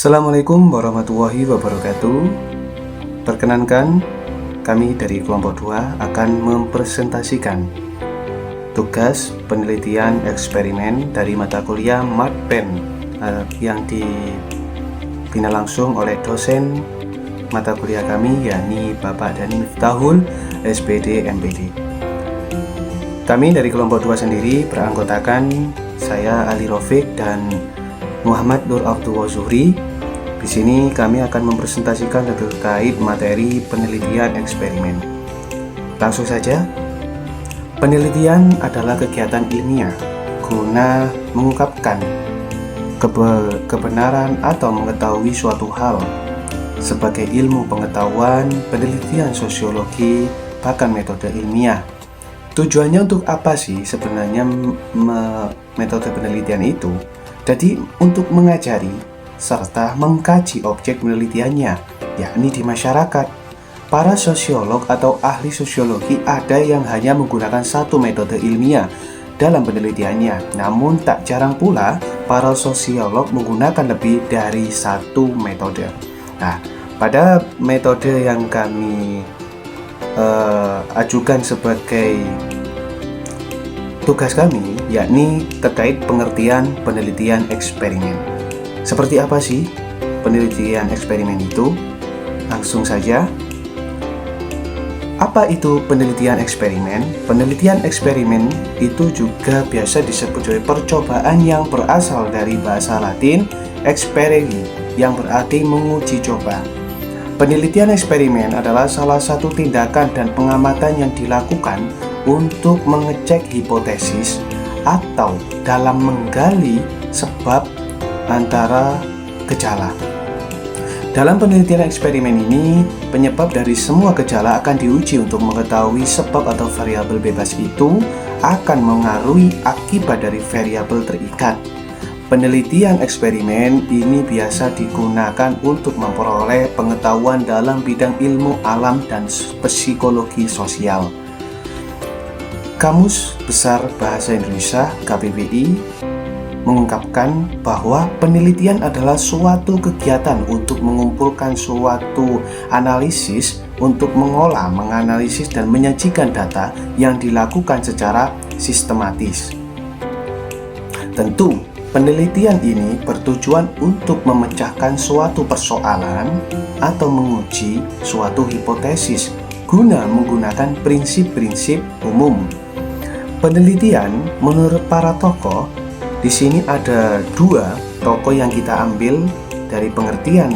Assalamualaikum warahmatullahi wabarakatuh. Perkenankan, kami dari kelompok 2 akan mempresentasikan tugas penelitian eksperimen dari mata kuliah MatPen yang dibina langsung oleh dosen mata kuliah kami, yakni Bapak Dhani Miftahul, SPD MPD. Kami dari kelompok 2 sendiri beranggotakan saya Ali Rafiq dan Muhammad Nur Abdul Zuhri. Di sini kami akan mempresentasikan terkait materi penelitian eksperimen. Langsung saja, penelitian adalah kegiatan ilmiah guna mengungkapkan kebenaran atau mengetahui suatu hal sebagai ilmu pengetahuan, penelitian sosiologi, bahkan metode ilmiah. Tujuannya untuk apa sih sebenarnya metode penelitian itu? Jadi untuk mengajari serta mengkaji objek penelitiannya, yakni di masyarakat. Para sosiolog atau ahli sosiologi ada yang hanya menggunakan satu metode ilmiah dalam penelitiannya. Namun tak jarang pula para sosiolog menggunakan lebih dari satu metode. Nah, pada metode yang kami ajukan sebagai tugas kami, yakni terkait pengertian penelitian eksperimen. Seperti apa sih penelitian eksperimen itu? Langsung saja. Apa itu penelitian eksperimen? Penelitian eksperimen itu juga biasa disebut sebagai percobaan yang berasal dari bahasa Latin experere, yang berarti menguji coba. Penelitian eksperimen adalah salah satu tindakan dan pengamatan yang dilakukan untuk mengecek hipotesis atau dalam menggali sebab antara gejala. Dalam penelitian eksperimen ini, penyebab dari semua gejala akan diuji untuk mengetahui sebab atau variabel bebas itu akan mengaruhi akibat dari variabel terikat. Penelitian eksperimen ini biasa digunakan untuk memperoleh pengetahuan dalam bidang ilmu alam dan psikologi sosial. Kamus Besar Bahasa Indonesia KBBI mengungkapkan bahwa penelitian adalah suatu kegiatan untuk mengumpulkan suatu analisis untuk mengolah, menganalisis, dan menyajikan data yang dilakukan secara sistematis. Tentu, penelitian ini bertujuan untuk memecahkan suatu persoalan atau menguji suatu hipotesis guna menggunakan prinsip-prinsip umum. Penelitian menurut para tokoh, di sini ada dua tokoh yang kita ambil dari pengertian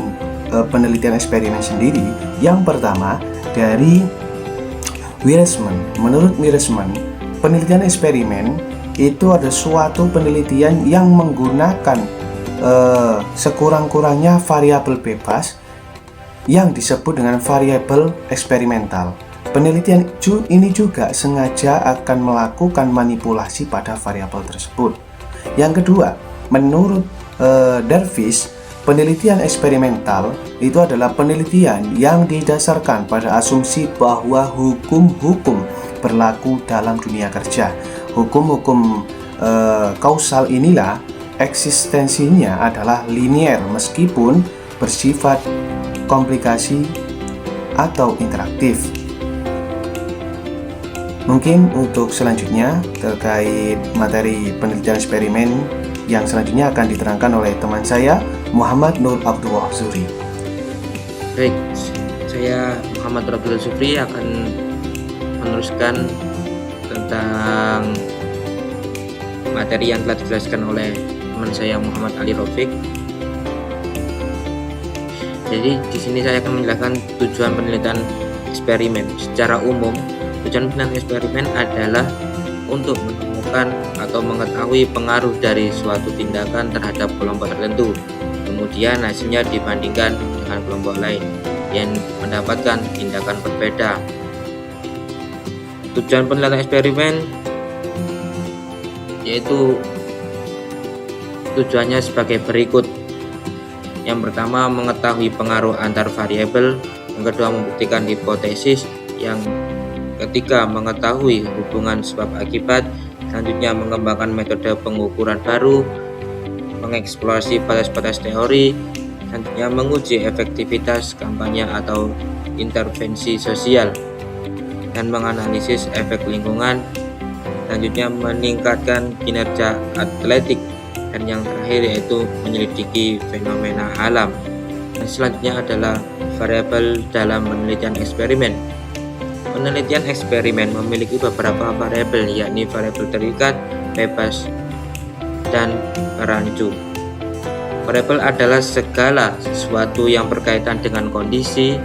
penelitian eksperimen sendiri. Yang pertama dari Wiresman. Menurut Wiresman, penelitian eksperimen itu ada suatu penelitian yang menggunakan sekurang-kurangnya variabel bebas yang disebut dengan variabel eksperimental. Penelitian ini juga sengaja akan melakukan manipulasi pada variabel tersebut. Yang kedua, menurut Darvish, penelitian eksperimental itu adalah penelitian yang didasarkan pada asumsi bahwa hukum-hukum berlaku dalam dunia kerja. Hukum-hukum kausal inilah eksistensinya adalah linier meskipun bersifat komplikasi atau interaktif. Mungkin untuk selanjutnya terkait materi penelitian eksperimen yang selanjutnya akan diterangkan oleh teman saya Muhammad Nur Abdul Zuhri. Baik, saya Muhammad Nur Abdul Zuhri akan meneruskan tentang materi yang telah dijelaskan oleh teman saya Muhammad Ali Rafiq. Jadi di sini saya akan menjelaskan tujuan penelitian eksperimen secara umum. Tujuan penelitian eksperimen adalah untuk menemukan atau mengetahui pengaruh dari suatu tindakan terhadap kelompok tertentu. Kemudian hasilnya dibandingkan dengan kelompok lain yang mendapatkan tindakan berbeda. Tujuan penelitian eksperimen yaitu tujuannya sebagai berikut. Yang pertama, mengetahui pengaruh antar variabel. Yang kedua, membuktikan hipotesis. Yang ketiga, mengetahui hubungan sebab akibat. Selanjutnya, mengembangkan metode pengukuran baru, mengeksplorasi batas-batas teori. Selanjutnya menguji efektivitas kampanye atau intervensi sosial dan menganalisis efek lingkungan. Selanjutnya meningkatkan kinerja atletik, dan yang terakhir yaitu menyelidiki fenomena alam. Dan selanjutnya adalah variabel dalam penelitian eksperimen. Penelitian eksperimen memiliki beberapa variabel, yakni variabel terikat, bebas, dan rancu. Variabel adalah segala sesuatu yang berkaitan dengan kondisi,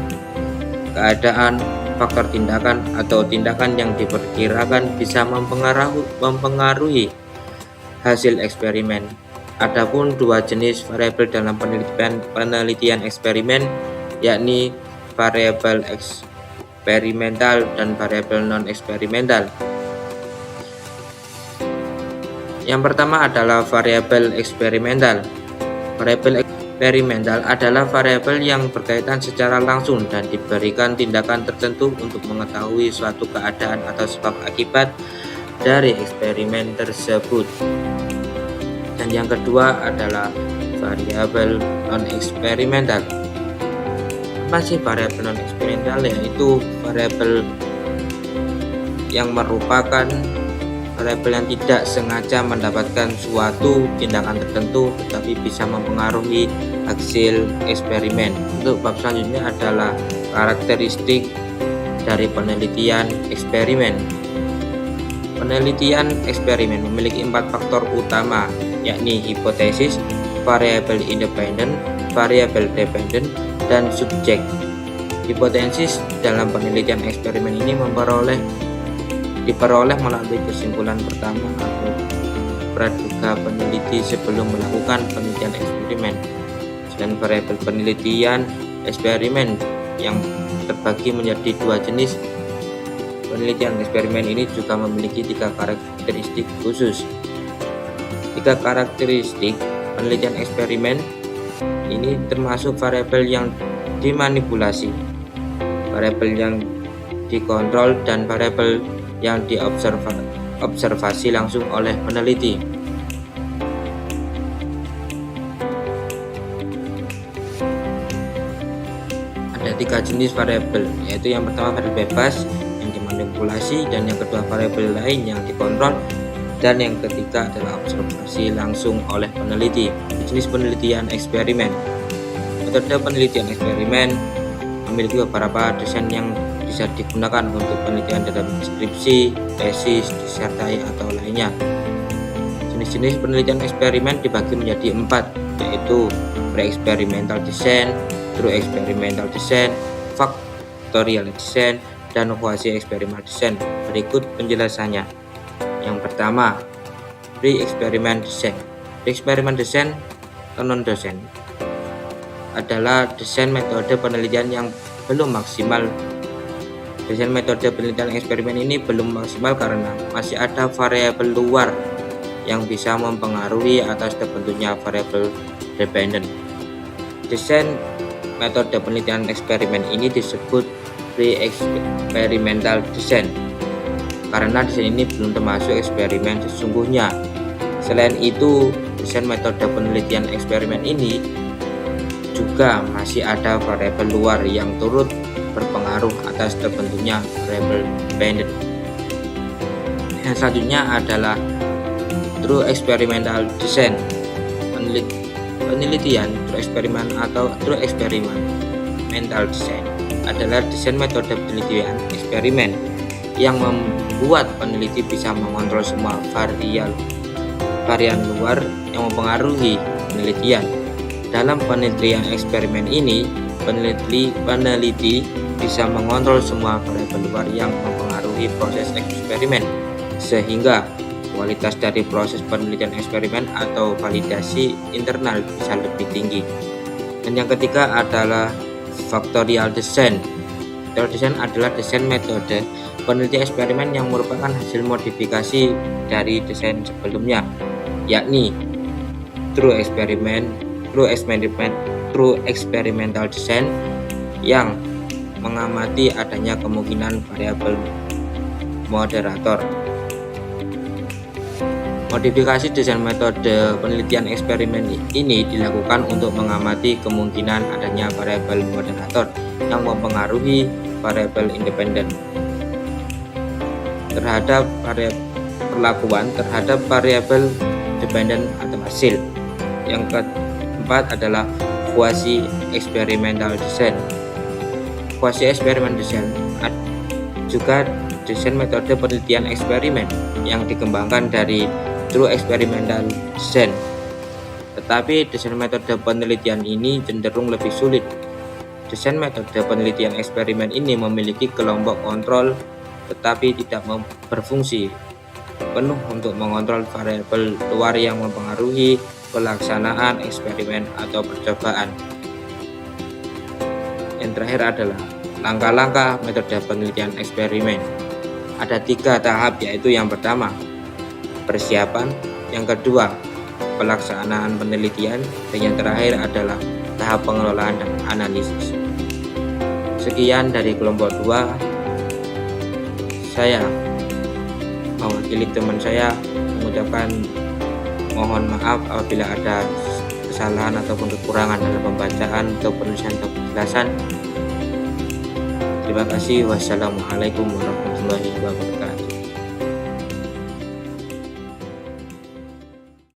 keadaan, faktor tindakan, atau tindakan yang diperkirakan bisa mempengaruhi hasil eksperimen. Adapun dua jenis variabel dalam penelitian eksperimen, yakni variabel eksperimental dan variabel non-eksperimental. Yang pertama adalah variabel eksperimental. Variabel eksperimental adalah variabel yang berkaitan secara langsung dan diberikan tindakan tertentu untuk mengetahui suatu keadaan atau sebab akibat dari eksperimen tersebut. Dan yang kedua adalah variabel non-eksperimental. Apa sih variabel non-eksperimental? Yaitu variabel yang merupakan variabel yang tidak sengaja mendapatkan suatu tindakan tertentu tetapi bisa mempengaruhi hasil eksperimen. Untuk bab selanjutnya adalah karakteristik dari penelitian eksperimen. Penelitian eksperimen memiliki 4 faktor utama, yakni hipotesis, variabel independen, variabel dependen, dan subjek. Hipotesis dalam penelitian eksperimen ini diperoleh melalui kesimpulan pertama atau praduga peneliti sebelum melakukan penelitian eksperimen. Dan variabel penelitian eksperimen yang terbagi menjadi dua jenis. Penelitian eksperimen ini juga memiliki 3 karakteristik khusus. 3 karakteristik penelitian eksperimen ini termasuk variabel yang dimanipulasi, variabel yang dikontrol, dan variabel yang diobservasi langsung oleh peneliti. Ada 3 jenis variabel, yaitu yang pertama variabel bebas yang dimanipulasi, dan yang kedua variabel lain yang dikontrol, dan yang ketiga adalah observasi langsung oleh peneliti. Jenis penelitian eksperimen. Metode penelitian eksperimen memiliki beberapa desain yang bisa digunakan untuk penelitian dalam skripsi, tesis, disertasi, atau lainnya. Jenis-jenis penelitian eksperimen dibagi menjadi 4, yaitu pre-experimental design, true experimental design, factorial design, dan quasi-experimental design. Berikut penjelasannya. Yang pertama, pre-experiment design. Pre-experiment design atau non-design adalah desain metode penelitian yang belum maksimal. Desain metode penelitian eksperimen ini belum maksimal karena masih ada variabel luar yang bisa mempengaruhi atas terbentuknya variabel dependen. Desain metode penelitian eksperimen ini disebut pre-experimental design karena desain ini belum termasuk eksperimen sesungguhnya. Selain itu, desain metode penelitian eksperimen ini juga masih ada variabel luar yang turut berpengaruh atas terbentuknya variabel dependent. Yang selanjutnya adalah true experimental design. Penelitian true experiment atau true experimental design adalah desain metode penelitian eksperimen yang membuat peneliti bisa mengontrol semua varian luar yang mempengaruhi penelitian. Dalam penelitian eksperimen ini, peneliti bisa mengontrol semua variabel luar yang mempengaruhi proses eksperimen, sehingga kualitas dari proses penelitian eksperimen atau validasi internal bisa lebih tinggi. Dan yang ketiga adalah factorial design. Factorial design adalah desain metode penelitian eksperimen yang merupakan hasil modifikasi dari desain sebelumnya, yakni true experimental design yang mengamati adanya kemungkinan variabel moderator. Modifikasi desain metode penelitian eksperimen ini dilakukan untuk mengamati kemungkinan adanya variabel moderator yang mempengaruhi variabel independen terhadap perlakuan terhadap variabel dependen atau hasil. Yang keempat adalah quasi experimental design. Quasi experimental design juga desain metode penelitian eksperimen yang dikembangkan dari true experimental design. Tetapi desain metode penelitian ini cenderung lebih sulit. Desain metode penelitian eksperimen ini memiliki kelompok kontrol tetapi tidak berfungsi penuh untuk mengontrol variabel luar yang mempengaruhi pelaksanaan eksperimen atau percobaan. Yang terakhir adalah langkah-langkah metode penelitian eksperimen. Ada 3 tahap, yaitu yang pertama persiapan, yang kedua pelaksanaan penelitian, dan yang terakhir adalah tahap pengelolaan dan analisis. Sekian dari kelompok 2. Saya mewakili teman saya mengucapkan mohon maaf apabila ada kesalahan ataupun kekurangan dalam pembacaan atau penulisan atau penjelasan. Terima kasih. Wassalamualaikum warahmatullahi wabarakatuh.